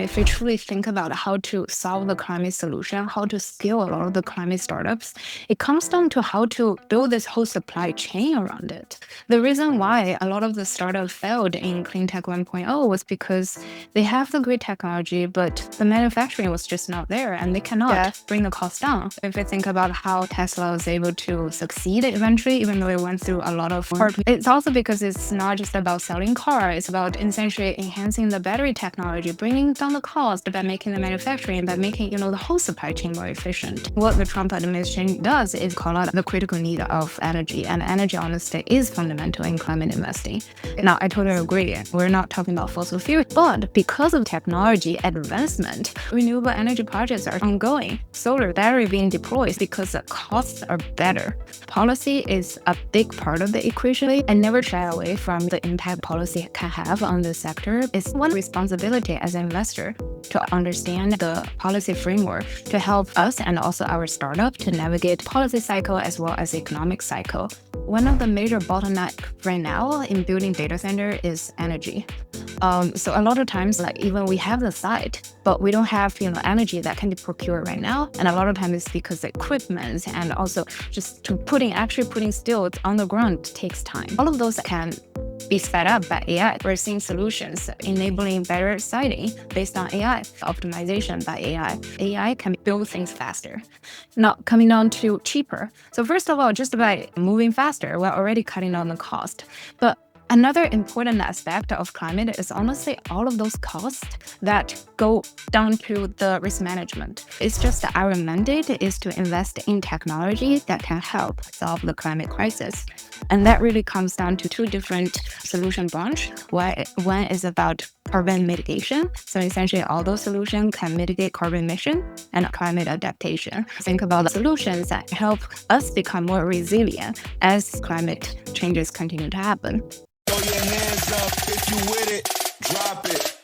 If we truly think about how to solve the climate solution, how to scale a lot of the climate startups, it comes down to how to build this whole supply chain around it. The reason why a lot of the startups failed in Clean Tech 1.0 was because they have the great technology, but the manufacturing was just not there and they cannot bring the cost down. If we think about how Tesla was able to succeed eventually, even though it went through a lot of work, it's also because it's not just about selling cars, it's about essentially enhancing the battery technology, bringing down the cost by making the manufacturing, by making the whole supply chain more efficient. What the Trump administration does is call out the critical need of energy, and energy honestly is fundamental in climate investing. Now, I totally agree. We're not talking about fossil fuel, but because of technology advancement, renewable energy projects are ongoing. Solar battery being deployed because the costs are better. Policy is a big part of the equation. I never shy away from the impact policy can have on the sector. It's one responsibility as an investor to understand the policy framework to help us and also our startup to navigate policy cycle as well as economic cycle. One of the major bottlenecks right now in building data center is energy. So a lot of times, even we have the site, but we don't have energy that can be procured right now. And a lot of times it's because the equipment and also just to actually putting steel on the ground takes time. All of those can be sped up by AI. We're seeing solutions enabling better siting based on AI, optimization by AI. AI can build things faster, not coming down to cheaper. So first of all, just by moving faster, we're already cutting down the cost. But another important aspect of climate is honestly all of those costs that go down to the risk management. It's just that our mandate is to invest in technology that can help solve the climate crisis. And that really comes down to two different solution branches. One is about carbon mitigation. So essentially all those solutions can mitigate carbon emission and climate adaptation. Think about the solutions that help us become more resilient as climate changes continue to happen. Throw your hands up if you with it, drop it.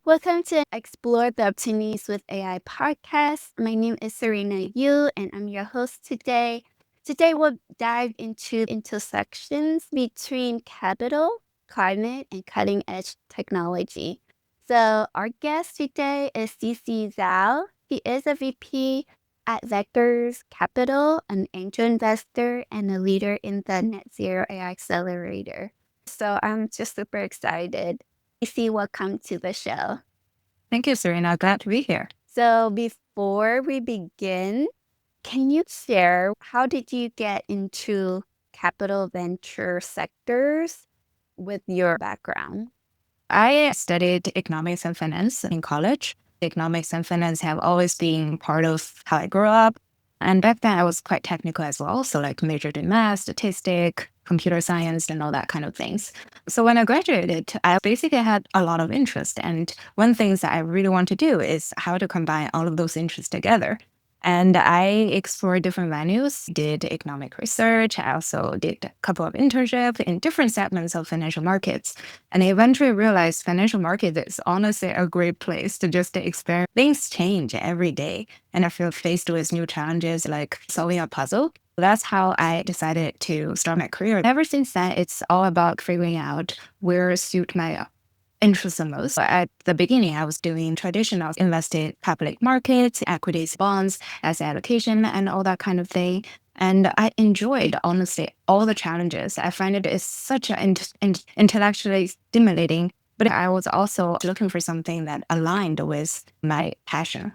Welcome to Explore the Opportunities with AI podcast. My name is Serena Yu, and I'm your host today. Today, we'll dive into intersections between capital, climate, and cutting-edge technology. So our guest today is CeCe Zhao. He is a VP at Vectors Capital, an angel investor, and a leader in the Net Zero AI Accelerator. So I'm just super excited. CeCe, welcome to the show. Thank you, Serena. Glad to be here. So before we begin, can you share how did you get into capital venture sectors with your background? I studied economics and finance in college. Economics and finance have always been part of how I grew up. And back then I was quite technical as well. So majored in math, statistics, computer science, and all that kind of things. So when I graduated, I basically had a lot of interest. And one thing that I really want to do is how to combine all of those interests together. And I explored different venues, did economic research. I also did a couple of internships in different segments of financial markets. And I eventually realized financial markets is honestly a great place to just experiment. Things change every day. And I feel faced with new challenges like solving a puzzle. That's how I decided to start my career. Ever since then, it's all about figuring out where suit my interest the most. At the beginning, I was doing traditional invested public markets, equities, bonds, asset allocation, and all that kind of thing. And I enjoyed, honestly, all the challenges. I find it is such an intellectually stimulating. But I was also looking for something that aligned with my passion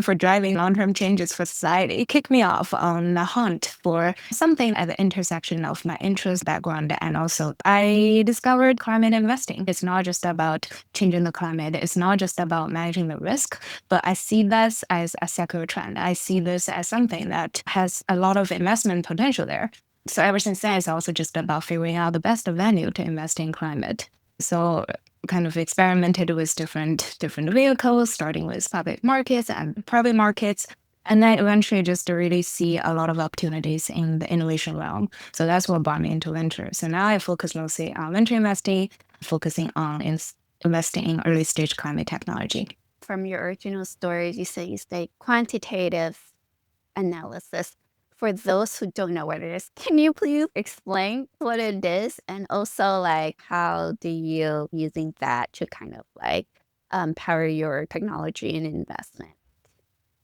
for driving long-term changes for society. It kicked me off on a hunt for something at the intersection of my interest, background, and also I discovered climate investing. It's not just about changing the climate. It's not just about managing the risk, but I see this as a secular trend. I see this as something that has a lot of investment potential there. So ever since then, it's also just about figuring out the best venue to invest in climate. So kind of experimented with different vehicles, starting with public markets and private markets. And then eventually just to really see a lot of opportunities in the innovation realm. So that's what brought me into venture. So now I focus mostly on venture investing, focusing on investing in early stage climate technology. from your original stories, you say quantitative analysis. For those who don't know what it is, can you please explain what it is? And also, like, how do you using that to kind of like power your technology and investment?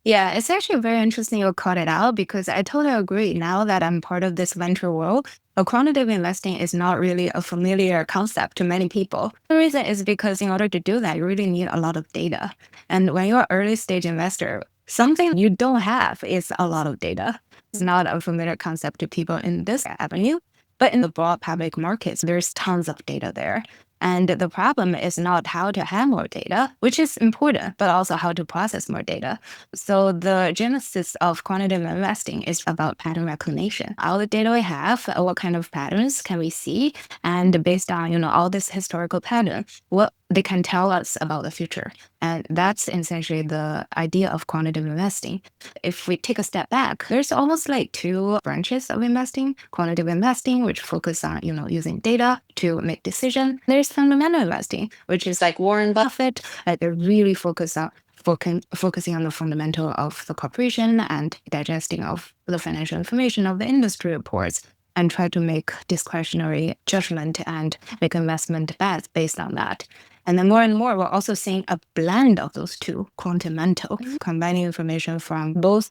Yeah, it's actually very interesting you called it out because I totally agree. Now that I'm part of this venture world, quantitative investing is not really a familiar concept to many people. The reason is because in order to do that, you really need a lot of data. And when you're an early stage investor, something you don't have is a lot of data. It's not a familiar concept to people in this avenue. But in the broad public markets, there's tons of data there. And the problem is not how to have more data, which is important, but also how to process more data. So the genesis of quantitative investing is about pattern recognition. All the data we have, what kind of patterns can we see? And based on, all this historical pattern, what they can tell us about the future. And that's essentially the idea of quantitative investing. If we take a step back, there's almost like two branches of investing. Quantitative investing, which focus on, using data to make decision. There's fundamental investing, which is like Warren Buffett. They really focus on focusing on the fundamental of the corporation and digesting of the financial information of the industry reports and try to make discretionary judgment and make investment bets based on that. And then more and more, we're also seeing a blend of those two, quantimental, combining information from both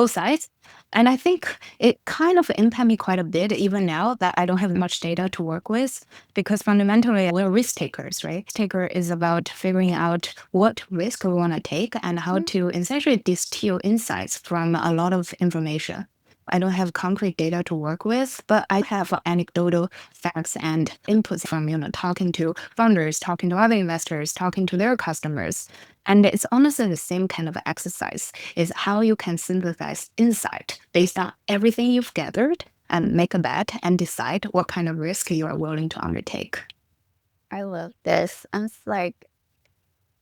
sides. And I think it kind of impacted me quite a bit, even now that I don't have much data to work with, because fundamentally we're risk takers, right? Taker is about figuring out what risk we want to take and how to essentially distill insights from a lot of information. I don't have concrete data to work with, but I have anecdotal facts and inputs from, talking to founders, talking to other investors, talking to their customers. And it's honestly the same kind of exercise is how you can synthesize insight based on everything you've gathered and make a bet and decide what kind of risk you are willing to undertake. I love this.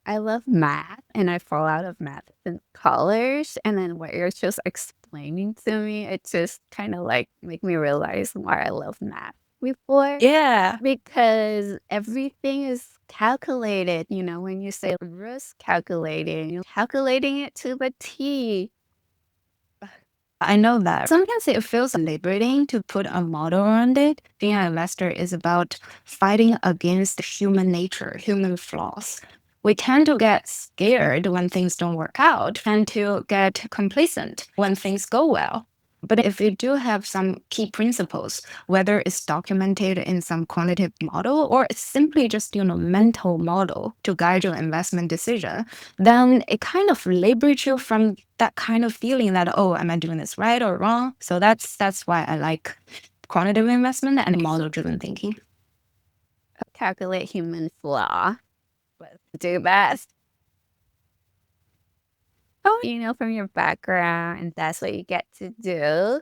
I love math and I fall out of math in college. And then what you're just explaining to me, it just kind of like make me realize why I love math before. Yeah. Because everything is calculated, when you say risk calculating, you're calculating it to the T. I know that. Sometimes it feels liberating to put a model around it. Being an investor is about fighting against human nature, human flaws. We tend to get scared when things don't work out, tend to get complacent when things go well. But if you do have some key principles, whether it's documented in some quantitative model or it's simply just, mental model to guide your investment decision, then it kind of liberates you from that kind of feeling that, oh, am I doing this right or wrong? So that's why I like quantitative investment and model-driven thinking. Calculate human flaw. Let's do that. Oh, from your background, and that's what you get to do.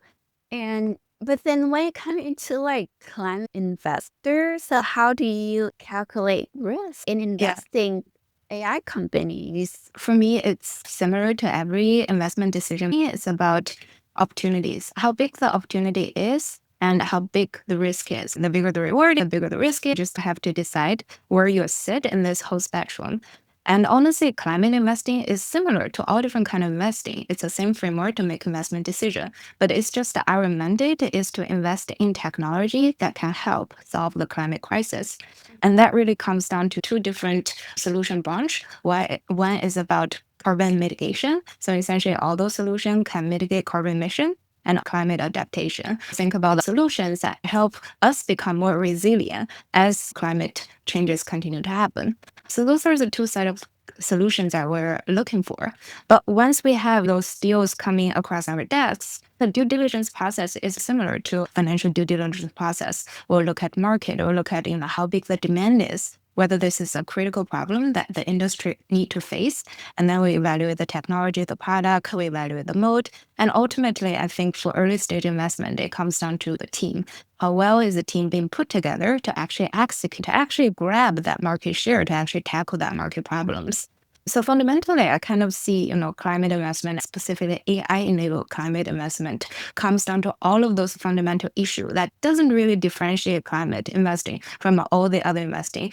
But then when it comes into like climate investors, so how do you calculate risk in investing AI companies? For me, it's similar to every investment decision. It's about opportunities, how big the opportunity is and how big the risk is. The bigger the reward, the bigger the risk is. You just have to decide where you sit in this whole spectrum. And honestly, climate investing is similar to all different kind of investing. It's the same framework to make investment decision, but it's just that our mandate is to invest in technology that can help solve the climate crisis. And that really comes down to two different solution branch. One is about carbon mitigation. So essentially all those solutions can mitigate carbon emission and climate adaptation. Think about the solutions that help us become more resilient as climate changes continue to happen. So those are the two side of solutions that we're looking for. But once we have those deals coming across our desks, the due diligence process is similar to financial due diligence process. We'll look at market, we'll look at how big the demand is, whether this is a critical problem that the industry need to face. And then we evaluate the technology, the product, we evaluate the mode. And ultimately, I think for early stage investment, it comes down to the team. How well is the team being put together to actually execute, to actually grab that market share, to actually tackle that market problems? So fundamentally, I kind of see, climate investment, specifically AI-enabled climate investment, comes down to all of those fundamental issues that doesn't really differentiate climate investing from all the other investing.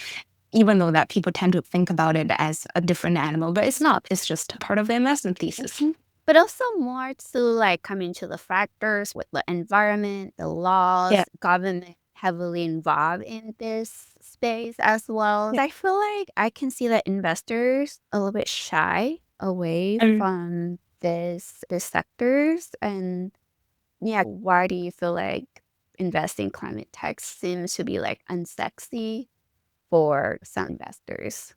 even though that people tend to think about it as a different animal, but it's not. It's just part of the investment thesis. But also more to like come into the factors with the environment, the laws, government heavily involved in this space as well. I feel like I can see that investors a little bit shy away from this sectors. And yeah, why do you feel like investing in climate tech seems to be like unsexy for some investors?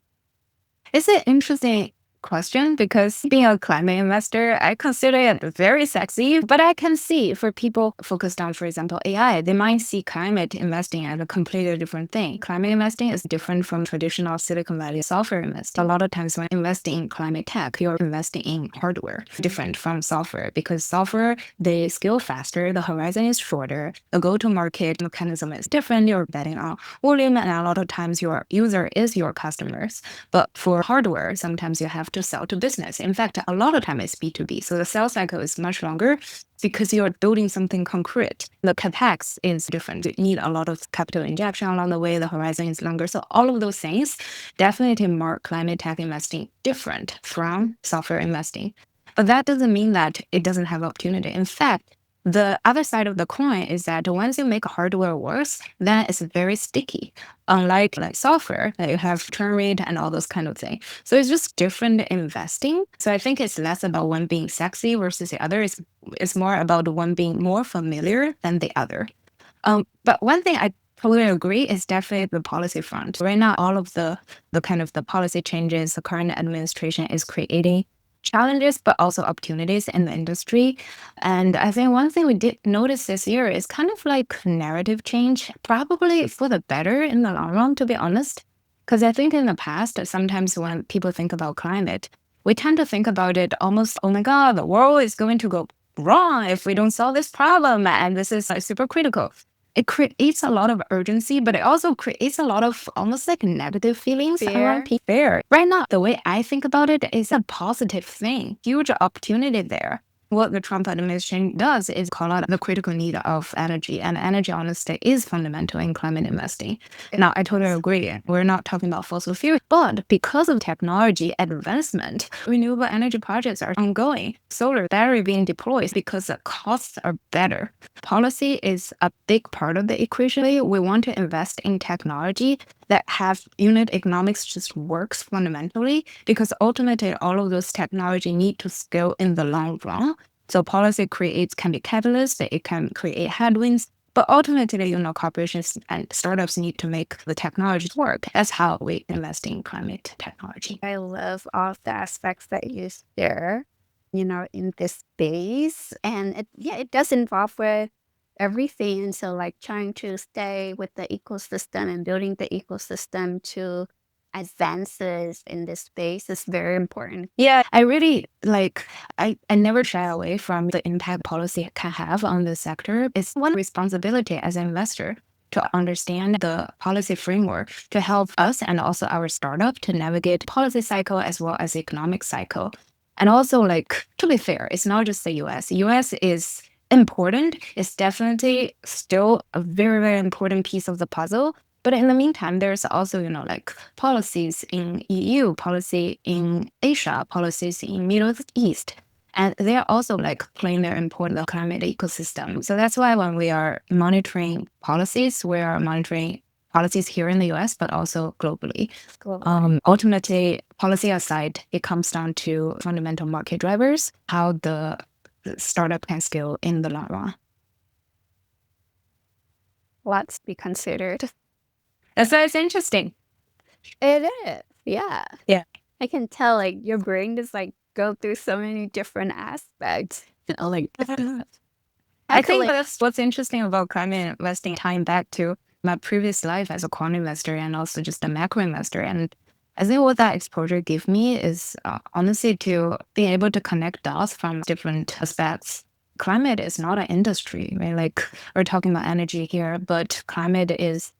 It's an interesting question because being a climate investor, I consider it very sexy, but I can see for people focused on, for example, AI, they might see climate investing as a completely different thing. Climate investing is different from traditional Silicon Valley software investing. A lot of times when investing in climate tech, you're investing in hardware, different from software, because software, they scale faster, the horizon is shorter, the go-to-market mechanism is different, you're betting on volume, and a lot of times your user is your customers. But for hardware, sometimes you have to sell to business. In fact, a lot of time it's B2B. So the sales cycle is much longer because you're building something concrete. The capex is different. You need a lot of capital injection along the way. The horizon is longer. So all of those things definitely mark climate tech investing different from software investing. But that doesn't mean that it doesn't have opportunity. In fact, the other side of the coin is that once you make hardware worse, then it's very sticky. Unlike like software, that you have churn rate and all those kind of things. So it's just different investing. So I think it's less about one being sexy versus the other. It's more about one being more familiar than the other. But one thing I totally agree is definitely the policy front. Right now, all of the kind of the policy changes the current administration is creating challenges, but also opportunities in the industry. And I think one thing we did notice this year is kind of like narrative change, probably for the better in the long run, to be honest. Because I think in the past, sometimes when people think about climate, we tend to think about it almost, oh my God, the world is going to go wrong if we don't solve this problem. And this is like super critical. It creates a lot of urgency, but it also creates a lot of almost like negative feelings around people. Right now, the way I think about it is a positive thing, huge opportunity there. What the Trump administration does is call out the critical need of energy, and energy honestly is fundamental in climate investing. Now, I totally agree. We're not talking about fossil fuel, but because of technology advancement, renewable energy projects are ongoing. Solar battery being deployed because the costs are better. Policy is a big part of the equation. We want to invest in technology that have unit economics just works fundamentally, because ultimately all of those technology need to scale in the long run. So policy can be catalyst, it can create headwinds, but ultimately, corporations and startups need to make the technology work. That's how we invest in climate technology. I love all the aspects that you share, in this space. And it does involve with everything. And so like trying to stay with the ecosystem and building the ecosystem to advances in this space is very important. Yeah, I really I never shy away from the impact policy can have on the sector. It's one responsibility as an investor to understand the policy framework to help us and also our startup to navigate policy cycle as well as economic cycle. And also, to be fair, it's not just the US. US is important. It's definitely still a very, very important piece of the puzzle. But in the meantime, there's also, policies in EU, policy in Asia, policies in Middle East. And they're also playing their important climate ecosystem. So that's why when we are monitoring policies, we are monitoring policies here in the US, but also globally. Ultimately, policy aside, it comes down to fundamental market drivers, how the startup can scale in the long run. Lots to be considered. That's why it's interesting. It is. Yeah. Yeah. I can tell your brain just go through so many different aspects. I think that's what's interesting about climate investing, tying back to my previous life as a quant investor and also just a macro investor. And I think what that exposure gave me is honestly to be able to connect dots from different aspects. Climate is not an industry, right? We're talking about energy here, but climate is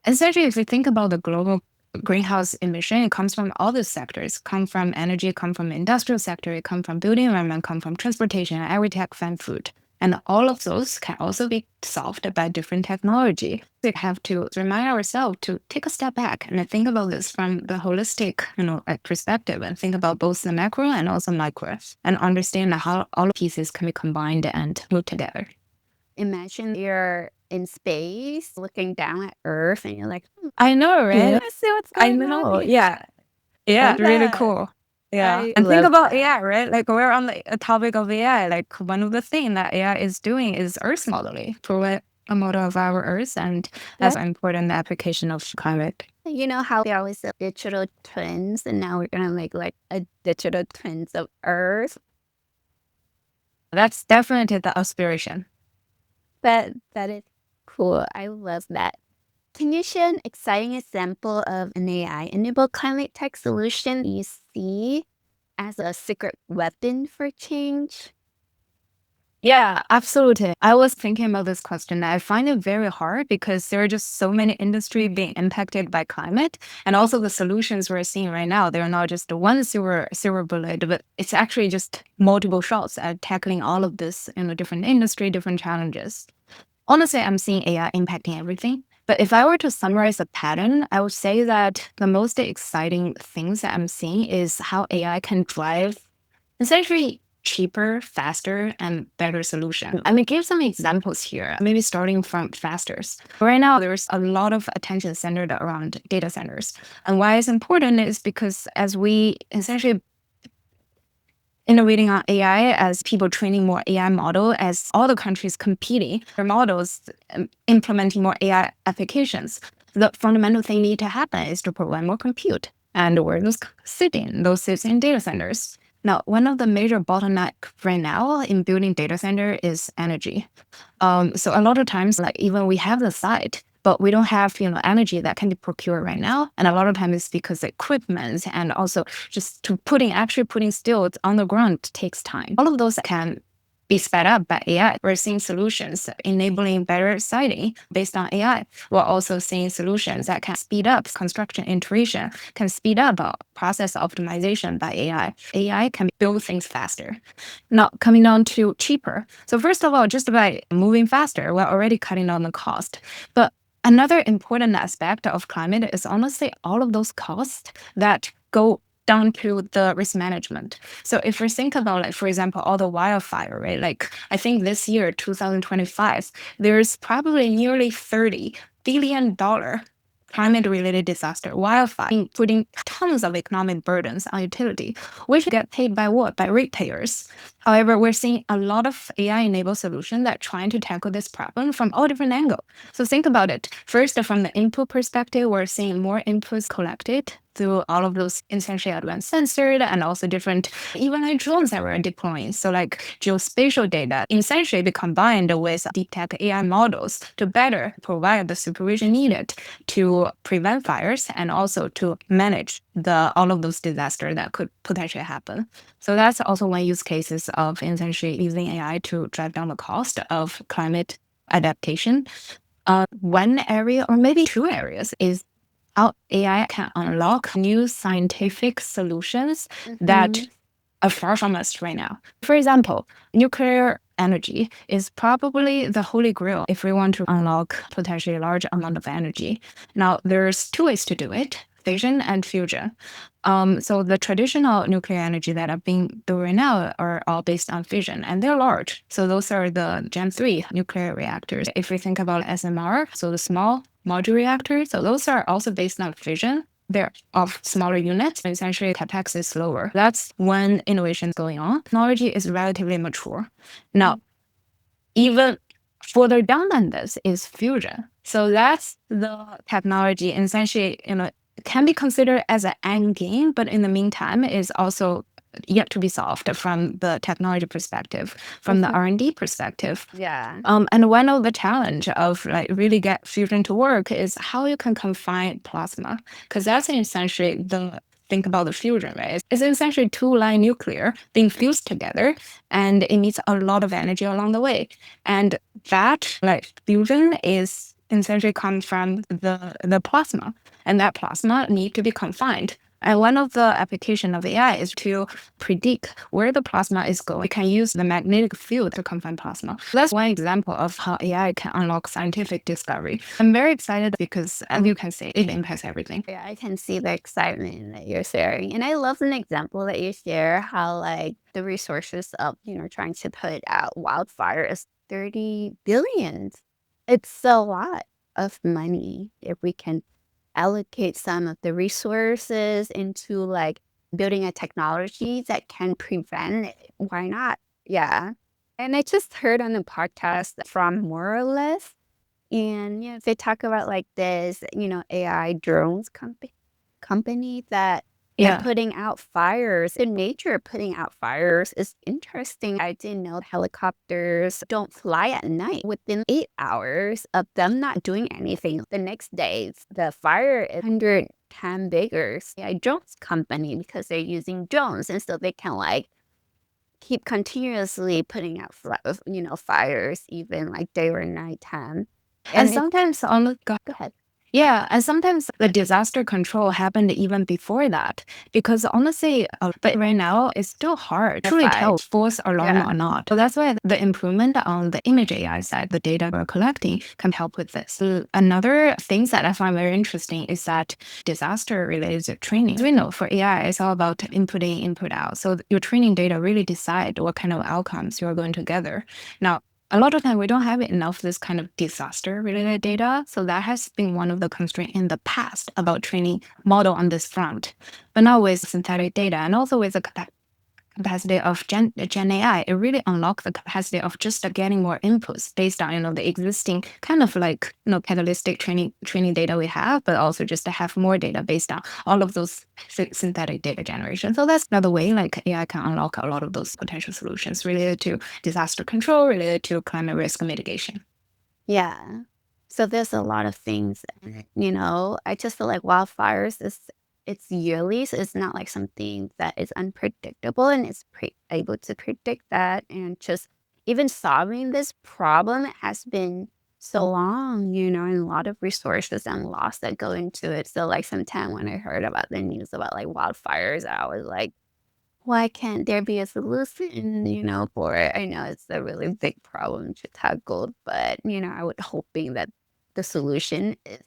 essentially, if you think about the global greenhouse emission, it comes from all the sectors. Come from energy, come from industrial sector, it come from building environment, come from transportation, agri-tech, and food. And all of those can also be solved by different technology. We have to remind ourselves to take a step back and think about this from the holistic, perspective, and think about both the macro and also micro, and understand how all pieces can be combined and move together. Imagine you're in space looking down at Earth and you're like, I know, right? let's see what's I going on know. here. Yeah. Yeah, Love really that. cool. Yeah. I And think love about that. AI, right? Like we're on the topic of AI. Like one of the things that AI is doing is Earth modeling, provide a model of our Earth, and that's an important application of climate. You know how they always say digital twins, and now we're gonna make like a digital twins of Earth. That's definitely the aspiration. That is cool. I love that. Can you share an exciting example of an AI-enabled climate tech solution you see as a secret weapon for change? Yeah, absolutely. I was thinking about this question. I find it very hard because there are just so many industry being impacted by climate, and also the solutions we're seeing right now. They're not just one silver bullet, but it's actually just multiple shots at tackling all of this in a different industry, different challenges. Honestly, I'm seeing AI impacting everything. But if I were to summarize a pattern, I would say that the most exciting things that I'm seeing is how AI can drive essentially cheaper, faster, and better solution. I mean, give some examples here, maybe starting from fasters. Right now, there's a lot of attention centered around data centers. And why it's important is because as we essentially innovating on AI, as people training more AI model, as all the countries competing for models, implementing more AI applications, the fundamental thing need to happen is to provide more compute. And where those sitting? Those sits in data centers. Now, one of the major bottleneck right now in building data center is energy. So a lot of times, like even we have the site, but we don't have energy that can be procured right now. And a lot of times it's because the equipment and also just to actually putting stills on the ground takes time. All of those can be sped up by AI. We're seeing solutions enabling better siting based on AI. We're also seeing solutions that can speed up construction iteration, can speed up process optimization by AI. AI can build things faster. Now, coming down to cheaper. So first of all, just by moving faster, we're already cutting down the cost. But another important aspect of climate is honestly all of those costs that go down to the risk management. So if we think about, like, for example, all the wildfire, right? Like I think this year, 2025, there's probably nearly $30 billion climate-related disaster, wildfire, putting tons of economic burdens on utility, which get paid by what? By ratepayers. However, we're seeing a lot of AI-enabled solutions that are trying to tackle this problem from all different angles. So think about it. First, from the input perspective, we're seeing more inputs collected through all of those essentially advanced sensors and also different, even like drones that we're deploying. So like geospatial data essentially be combined with deep tech AI models to better provide the supervision needed to prevent fires and also to manage all of those disasters that could potentially happen. So that's also one use cases of essentially using AI to drive down the cost of climate adaptation. One area or maybe two areas is how AI can unlock new scientific solutions that are far from us right now. For example, nuclear energy is probably the holy grail if we want to unlock potentially a large amount of energy. Now, there's two ways to do it: fission and fusion. So the traditional nuclear energy that are being done right now are all based on fission, and they're large. So those are the Gen 3 nuclear reactors. If we think about SMR, so the small modular reactors, so those are also based on fission. They're of smaller units, and essentially capex is lower. That's when innovation is going on. Technology is relatively mature. Now, even further down than this is fusion. So that's the technology, and essentially, can be considered as an end game, but in the meantime, is also yet to be solved from the technology perspective, from the R&D perspective. Yeah. And one of the challenge of like really get fusion to work is how you can confine plasma, because that's essentially think about the fusion, right? It's essentially two-line nuclear being fused together, and it needs a lot of energy along the way. And that like fusion is essentially comes from the plasma, and that plasma need to be confined. And one of the application of AI is to predict where the plasma is going. We can use the magnetic field to confine plasma. That's one example of how AI can unlock scientific discovery. I'm very excited because, as you can see, it impacts everything. Yeah, I can see the excitement that you're sharing. And I love an example that you share how like the resources of, trying to put out wildfire is 30 billion. It's a lot of money if we can allocate some of the resources into like building a technology that can prevent it. Why not? Yeah. And I just heard on the podcast from More or Less, and they talk about like this, AI drones company that they're Yeah. putting out fires. The nature of putting out fires is interesting. I didn't know helicopters don't fly at night. Within 8 hours of them not doing anything, the next day the fire is 100 times bigger. AI drones company, because they're using drones, and so they can like keep continuously putting out fires, even like day or nighttime. And And it's sometimes on the go ahead. Yeah, and sometimes the disaster control happened even before that. Because honestly, but right now it's still hard to really tell if false alarm Yeah. or not. So that's why the improvement on the image AI side, the data we're collecting, can help with this. So another thing that I find very interesting is that disaster related training. As we know, for AI, it's all about input in, input out. So your training data really decide what kind of outcomes you're going to gather. Now, a lot of time we don't have enough this kind of disaster related data. So that has been one of the constraints in the past about training model on this front. But now with synthetic data and also with the capacity of Gen AI, it really unlocked the capacity of just getting more inputs based on the existing kind of like catalytic training data we have, but also just to have more data based on all of those synthetic data generation. So that's another way like AI can unlock a lot of those potential solutions related to disaster control, related to climate risk mitigation. Yeah. So there's a lot of things, I just feel like wildfires it's yearly, so it's not like something that is unpredictable, and it's able to predict that. And just even solving this problem has been so long, and a lot of resources and loss that go into it. So like sometime when I heard about the news about like wildfires, I was like, why can't there be a solution, for it? I know it's a really big problem to tackle, but, I would hoping that the solution is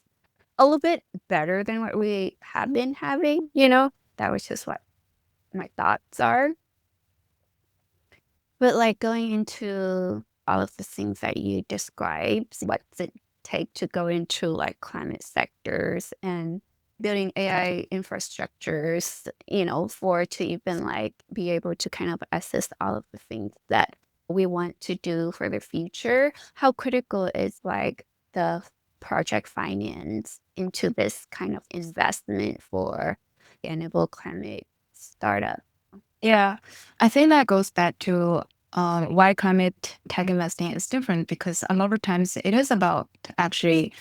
a little bit better than what we have been having. That was just what my thoughts are. But like going into all of the things that you described, what's it take to go into like climate sectors and building AI infrastructures, for to even like be able to kind of assist all of the things that we want to do for the future? How critical is like the project finance into this kind of investment for sustainable climate startup? Yeah, I think that goes back to why climate tech investing is different because a lot of times it is about actually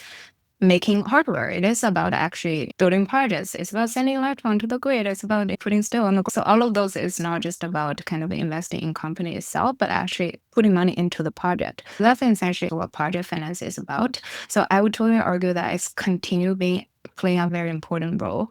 making hardware. It is about actually building projects. It's about sending electron to the grid. It's about putting steel on the grid. So all of those is not just about kind of investing in company itself, but actually putting money into the project. That's essentially what project finance is about. So I would totally argue that it's continue being playing a very important role.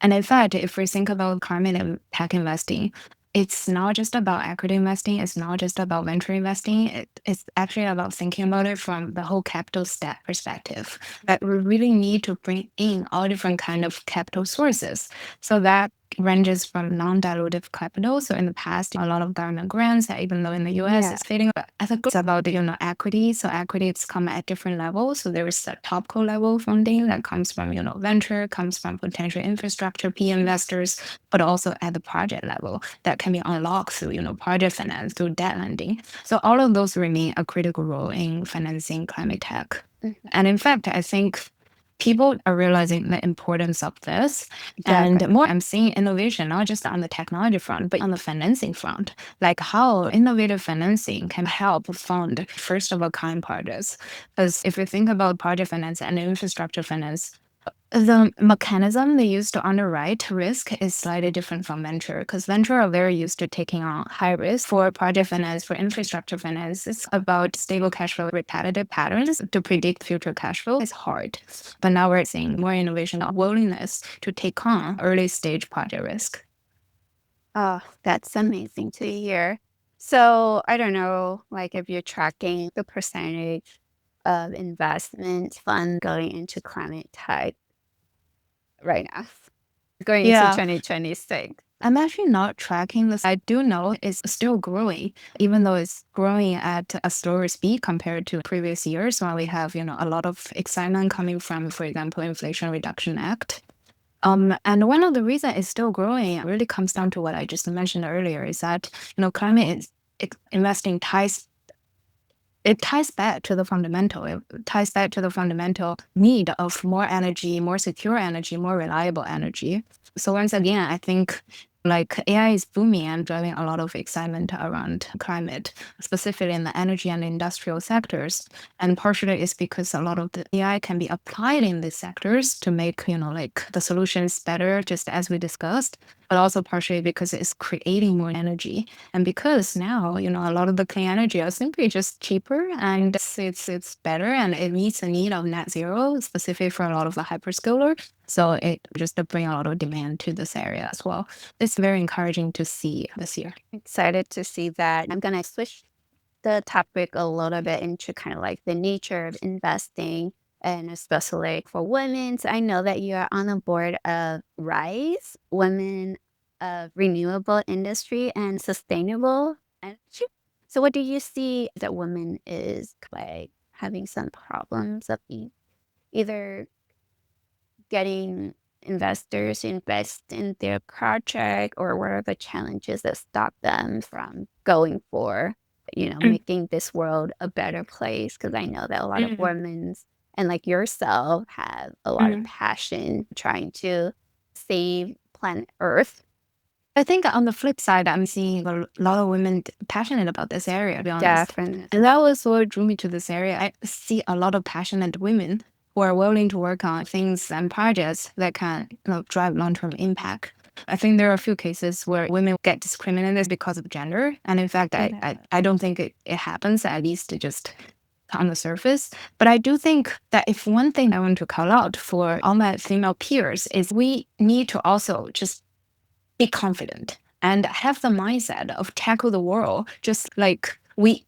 And in fact, if we think about climate and tech investing, it's not just about equity investing. It's not just about venture investing. It's actually about thinking about it from the whole capital stack perspective. That we really need to bring in all different kind of capital sources. So that ranges from non-dilutive capital. So in the past, a lot of government grants, even though in the US Yeah. it's fading, but as a it's about equity. So equity it's come at different levels. So there is a top level funding that comes from venture, comes from potential infrastructure, P investors, but also at the project level that can be unlocked through project finance, through debt lending. So all of those remain a critical role in financing climate tech. Mhm. And in fact, I think people are realizing the importance of this. And Definitely. more, I'm seeing innovation, not just on the technology front, but on the financing front, like how innovative financing can help fund first of a kind projects. Because if you think about project finance and infrastructure finance, The mechanism they use to underwrite risk is slightly different from venture because venture are very used to taking on high risk. For project finance, for infrastructure finance, it's about stable cash flow, repetitive patterns. To predict future cash flow is hard. But now we're seeing more innovation, willingness to take on early stage project risk. Oh, that's amazing to hear. So I don't know, like if you're tracking the percentage of investment fund going into climate tech right now, going into Yeah. 2026. I'm actually not tracking this. I do know it's still growing, even though it's growing at a slower speed compared to previous years when we have, a lot of excitement coming from, for example, Inflation Reduction Act. And one of the reasons it's still growing really comes down to what I just mentioned earlier is that, climate is investing ties back to the fundamental. It ties back to the fundamental need of more energy, more secure energy, more reliable energy. So once again, I think like AI is booming and driving a lot of excitement around climate, specifically in the energy and industrial sectors. And partially it's because a lot of the AI can be applied in these sectors to make, like the solutions better, just as we discussed, but also partially because it's creating more energy. And because now, a lot of the clean energy are simply just cheaper and it's better and it meets the need of net zero, specifically for a lot of the hyperscaler. So it just bring a lot of demand to this area as well. It's very encouraging to see this year. Excited to see that. I'm going to switch the topic a little bit into kind of like the nature of investing and especially for women. So I know that you are on the board of RISE, Women of Renewable Industry and Sustainable Energy. So what do you see that women is like having some problems of either getting investors to invest in their project, or what are the challenges that stop them from going for, Mm, making this world a better place? Because I know that a lot of mm, women and like yourself have a lot of mm. passion trying to save planet Earth. I think on the flip side, I'm seeing a lot of women passionate about this area, to be honest. Definitely. And that was what drew me to this area. I see a lot of passionate women who are willing to work on things and projects that can, drive long-term impact. I think there are a few cases where women get discriminated because of gender. And in fact, I don't think it happens, at least just on the surface. But I do think that if one thing I want to call out for all my female peers is we need to also just be confident and have the mindset of tackle the world just like we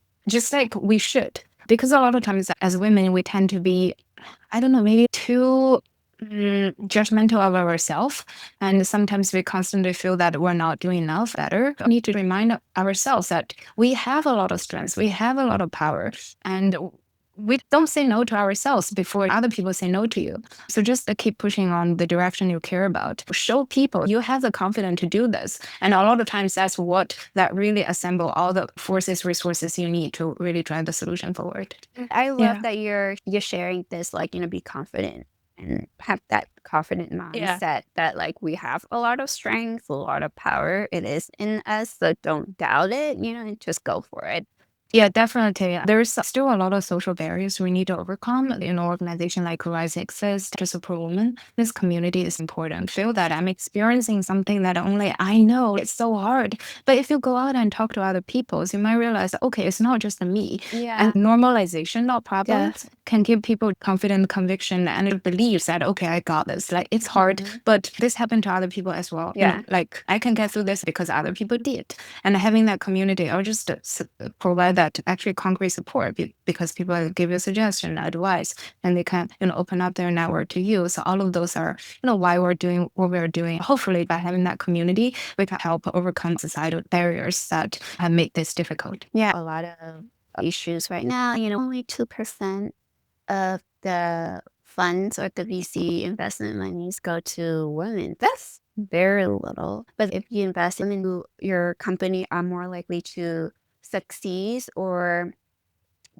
should, because a lot of times as women we tend to be, I don't know, maybe too judgmental of ourselves, and sometimes we constantly feel that we're not doing enough better. We need to remind ourselves that we have a lot of strengths, we have a lot of power, and we don't say no to ourselves before other people say no to you. So just keep pushing on the direction you care about. Show people you have the confidence to do this. And a lot of times that's what that really assemble all the forces, resources you need to really drive the solution forward. I love Yeah. that you're sharing this, like, be confident and have that confident Yeah. mindset that like we have a lot of strength, a lot of power. It is in us, so don't doubt it, and just go for it. Yeah, definitely. There's still a lot of social barriers we need to overcome. In an organization like Rise exists to support women, this community is important. Feel that I'm experiencing something that only I know. It's so hard. But if you go out and talk to other people, you might realize, okay, it's not just me. Yeah. And normalization, not Yeah. problems, can give people confident conviction and beliefs that, okay, I got this. Like it's hard, Mhm. but this happened to other people as well. Yeah. Like I can get through this because other people did. And having that community or just provide that actually concrete support because people give you suggestion, advice, and they can, open up their network to you. So all of those are, why we're doing what we're doing. Hopefully by having that community, we can help overcome societal barriers that have made this difficult. Yeah. A lot of issues right now, only 2% of the funds or the VC investment monies go to women. That's very little. But if you invest in your company are more likely to succeed, or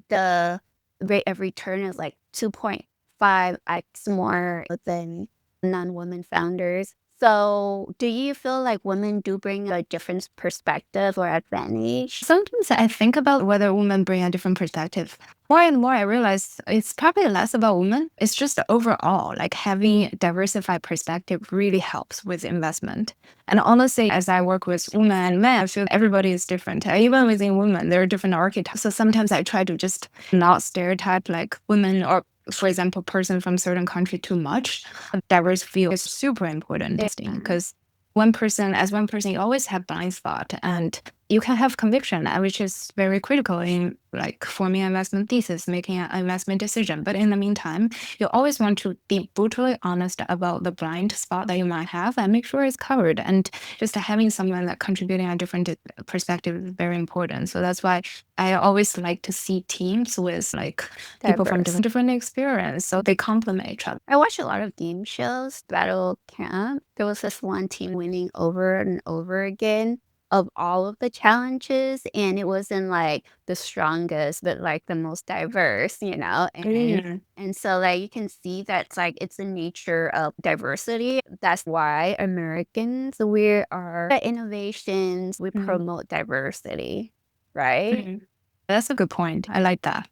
the rate of return is like 2.5x more than non-women founders. So do you feel like women do bring a different perspective or advantage? Sometimes I think about whether women bring a different perspective. More and more, I realize it's probably less about women. It's just overall, like having diversified perspective really helps with investment. And honestly, as I work with women and men, I feel everybody is different. Even within women, there are different archetypes. So sometimes I try to just not stereotype like women or, for example, person from certain country too much. A diverse view is super important because one person, you always have blind spot, and you can have conviction, which is very critical in like forming an investment thesis, making an investment decision. But in the meantime, you always want to be brutally honest about the blind spot that you might have and make sure it's covered. And just having someone that contributing a different perspective is very important. So that's why I always like to see teams with like people from Diverse. different experience, so they complement each other. I watch a lot of game shows, Battle Camp. There was this one team winning over and over again of all of the challenges, and it wasn't like the strongest, but like the most diverse, you know? And so like you can see that's like it's the nature of diversity. That's why Americans, we are innovations, we promote diversity, right? That's a good point. I like that.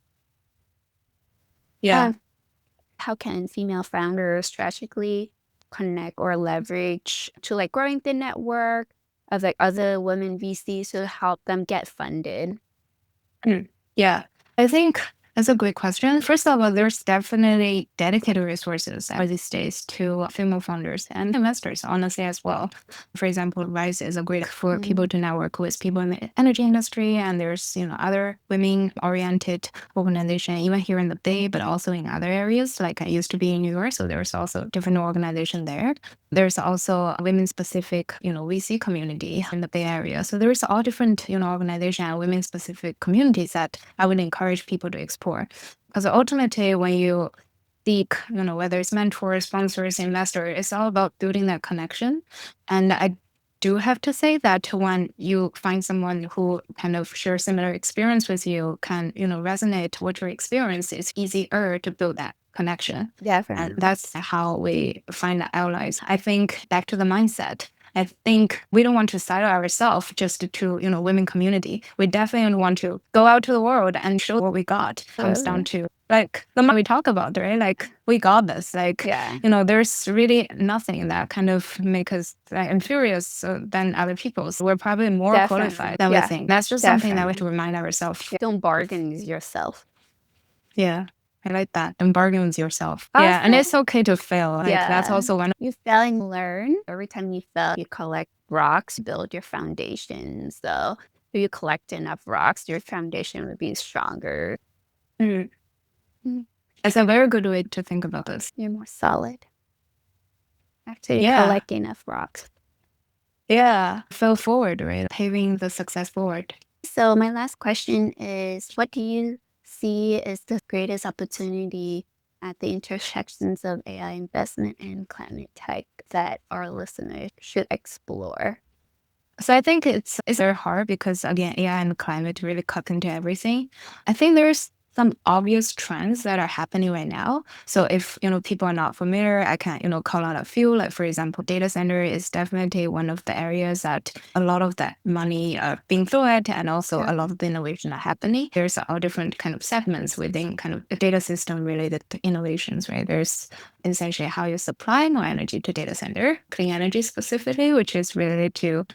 Yeah. How can female founders strategically connect or leverage to like growing the network of like other women VCs to help them get funded? Yeah, I think that's a great question. First of all, there's definitely dedicated resources these days to female founders and investors, honestly, as well. For example, Rise is a great for people to network with people in the energy industry, and there's other women-oriented organization, even here in the Bay, but also in other areas. Like I used to be in New York, so there's also different organization there. There's also a women-specific, VC community in the Bay Area. So there's all different, organization and women-specific communities that I would encourage people to explore. Because ultimately, when you seek, whether it's mentors, sponsors, investor, it's all about building that connection. And I do have to say that when you find someone who kind of shares similar experience with you, can, resonate with your experience, it's easier to build that connection. And Definitely. that's how we find the allies. I think back to the mindset. I think we don't want to silo ourselves just to, women community. We definitely want to go out to the world and show what we got. Comes down to like the more we talk about, right? Like we got this. Like, Yeah. there's really nothing that kind of make us inferior than other people. So we're probably more Definitely. qualified than we Yeah. think. That's just something that we have to remind ourselves. Don't bargain with yourself. Yeah. I like that. And bargain with yourself. Yeah. And it's okay to fail. Like that's also one. You fail and learn. Every time you fail, you collect rocks, build your foundation. So if you collect enough rocks, your foundation would be stronger. It's a very good way to think about this. You're more solid after you Yeah. collect enough rocks. Yeah. Fail forward, right? Paving the success forward. So my last question is, what do you see as the greatest opportunity at the intersections of AI investment and climate tech that our listeners should explore? So I think it's very hard because again, AI and climate really cut into everything. I think there's some obvious trends that are happening right now. So if people are not familiar, I can call out a few. Like for example, data center is definitely one of the areas that a lot of that money are being thrown at, and also a lot of the innovation are happening. There's all different kind of segments within kind of the data system related to innovations, right? There's essentially how you supply more energy to data center, clean energy specifically, which is related to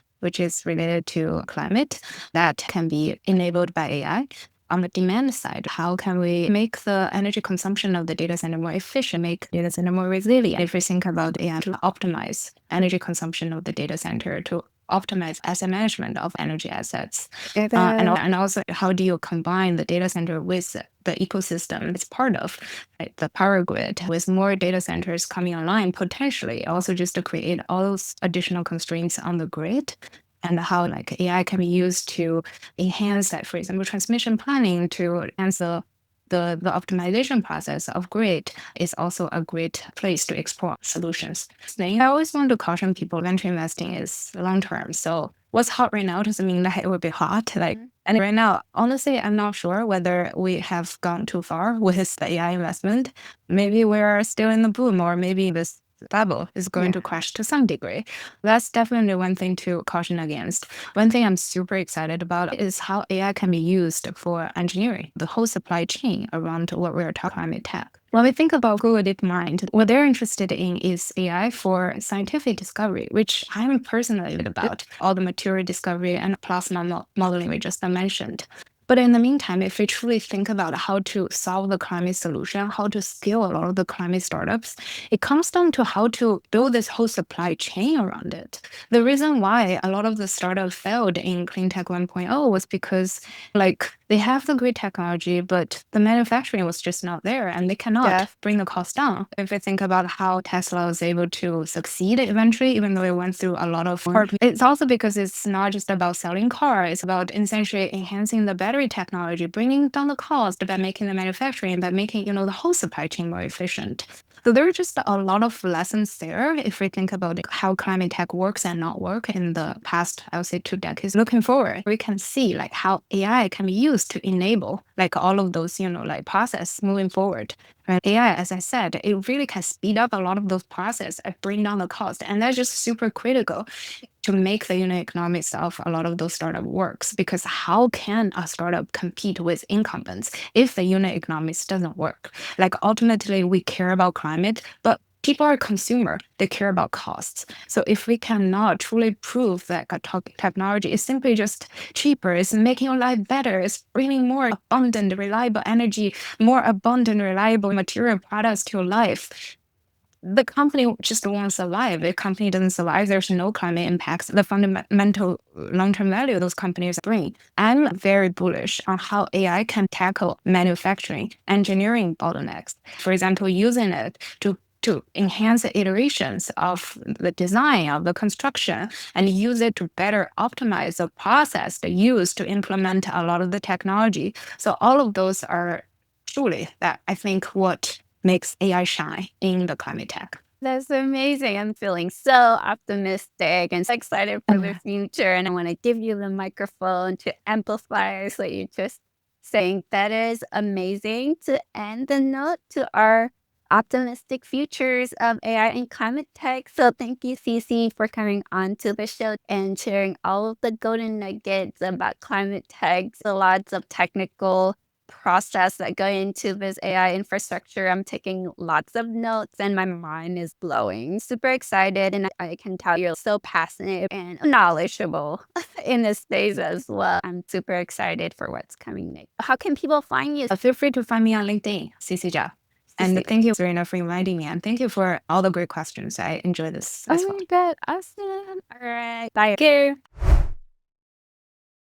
climate that can be enabled by AI. On the demand side, how can we make the energy consumption of the data center more efficient, make data center more resilient? If we think about AI to optimize energy consumption of the data center, to optimize asset management of energy assets. And also, how do you combine the data center with the ecosystem it's part of, right? The power grid, with more data centers coming online, potentially also just to create all those additional constraints on the grid, and how like AI can be used to enhance that, for example, transmission planning to answer the optimization process of grid is also a great place to explore solutions. I always want to caution people venture investing is long term. So what's hot right now doesn't mean that it will be hot. And right now, honestly, I'm not sure whether we have gone too far with the AI investment. Maybe we're still in the boom, or maybe this bubble is going to crash to some degree. That's definitely one thing to caution against. One thing I'm super excited about is how AI can be used for engineering, the whole supply chain around what we're talking climate tech. When we think about Google DeepMind, what they're interested in is AI for scientific discovery, which I'm personally about all the material discovery and plasma modeling we just mentioned. But in the meantime, if we truly think about how to solve the climate solution, how to scale a lot of the climate startups, it comes down to how to build this whole supply chain around it. The reason why a lot of the startups failed in Clean Tech 1.0 was because they have the great technology, but the manufacturing was just not there and they cannot bring the cost down. If we think about how Tesla was able to succeed eventually, even though it went through a lot of hard, it's also because it's not just about selling cars, it's about essentially enhancing the battery technology, bringing down the cost by making the manufacturing, by making, the whole supply chain more efficient. So there are just a lot of lessons there if we think about how climate tech works and not work in the past, I would say 2 decades. Looking forward, we can see how AI can be used to enable all of those, process moving forward. Right? AI, as I said, it really can speed up a lot of those processes and bring down the cost. And that's just super critical to make the unit economics of a lot of those startup works, because how can a startup compete with incumbents if the unit economics doesn't work? Ultimately, we care about climate, but people are consumer. They care about costs. So if we cannot truly prove that a technology is simply just cheaper, it's making your life better, it's bringing more abundant, reliable energy, more abundant, reliable material products to your life, the company just won't survive. If company doesn't survive, there's no climate impacts. The fundamental long-term value those companies bring. I'm very bullish on how AI can tackle manufacturing, engineering bottlenecks. For example, using it to enhance the iterations of the design of the construction and use it to better optimize the process they use to implement a lot of the technology. So all of those are truly that I think what makes AI shine in the climate tech. That's amazing. I'm feeling so optimistic and so excited for the future. And I want to give you the microphone to amplify what you just saying. That is amazing to end the note to our optimistic futures of AI and climate tech. So thank you, CeCe, for coming on to the show and sharing all of the golden nuggets about climate tech. So lots of technical process that go into this AI infrastructure. I'm taking lots of notes and my mind is blowing. Super excited, and I can tell you're so passionate and knowledgeable in this space as well. I'm super excited for what's coming next. How can people find you? Feel free to find me on LinkedIn, CeCe Zhao. And thank you, Serena, for inviting me. And thank you for all the great questions. I enjoy this as well. Oh my God, awesome. All right. Bye. Take care.